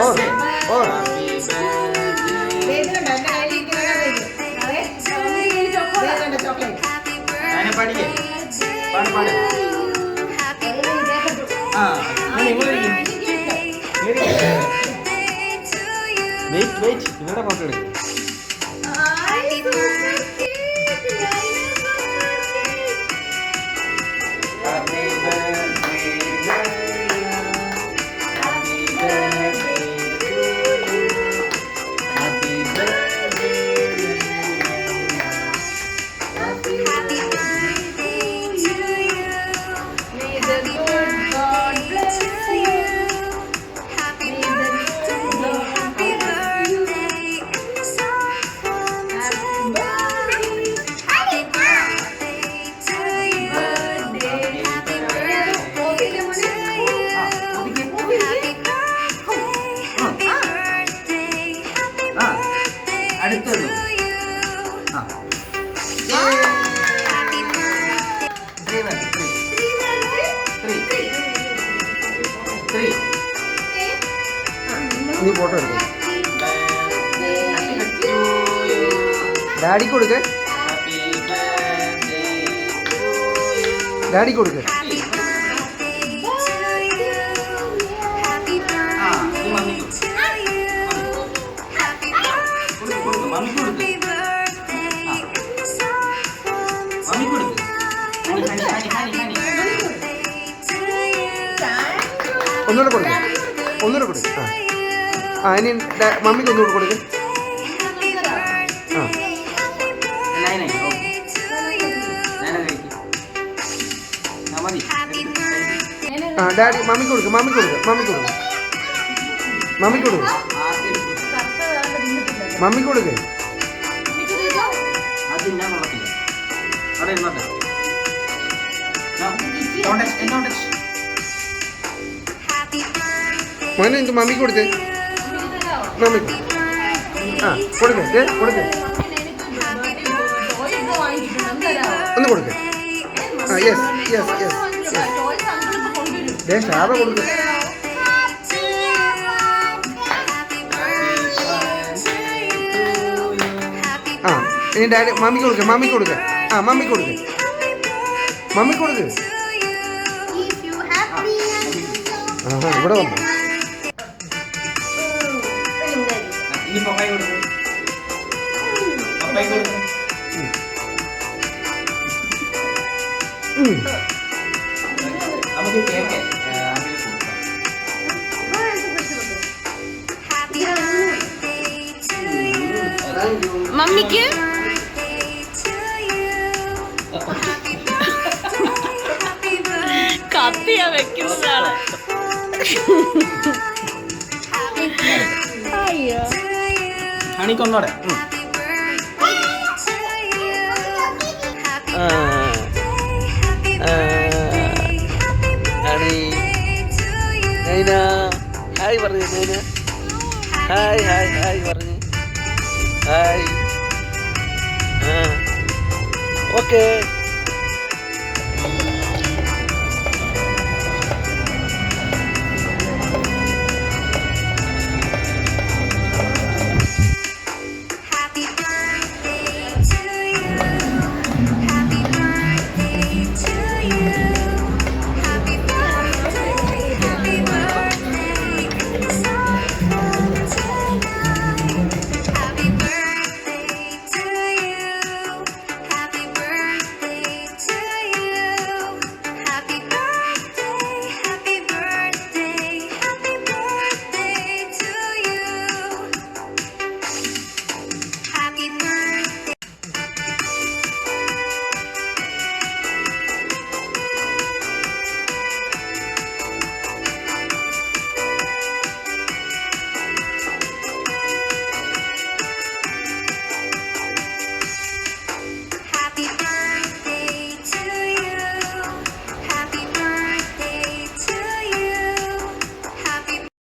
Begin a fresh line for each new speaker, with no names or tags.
और വെയിറ്റ് ഇവരുടെ ഫോട്ടോ എടുക്കും. അടുത്തത് നീ ഫോട്ടോ എടുക്കും. ഡാഡി കൊടുക്ക, ഡാഡി കൊടുക്ക. ഒന്നുകൂടെ കൊടുക്ക, ഒന്നുകൂടെ കൊടുക്ക. ആ ഇനി മമ്മിക്ക് ഒന്നുകൂടെ കൊടുക്ക. ആ ഡാഡി മമ്മിക്ക് കൊടുക്ക, മമ്മിക്ക് കൊടുക്ക, മമ്മിക്ക് കൊടുക്ക, മമ്മിക്ക് കൊടുക്ക, മമ്മിക്ക് കൊടുക്ക. മോനെ ഇത് മമ്മിക്ക് കൊടുത്തേ, മമ്മിക്ക്. ആ കൊടുക്ക, കൊടുക്ക, ഒന്ന് കൊടുക്ക. ആ യെസ് യെസ് യെസ് യെസ്. ശാപ കൊടുക്ക. ആ ഇനി ഡാഡി മമ്മിക്ക് കൊടുക്ക, മമ്മിക്ക് കൊടുക്ക. ആ മമ്മിക്ക് കൊടുക്ക, മമ്മിക്ക് കൊടുക്ക. ആഹാ ഇവിടെ വന്നു.
മമ്മിക്ക് കത്തിയാ വെക്കുന്നതാണ്. അയ്യോ
ഹണിക്കൊന്നോടെ.
ഹായ് പറഞ്ഞു നൈന. ഹായ് ഹായ് ഹായ് പറഞ്ഞു. ഹായ്. ഓക്കെ.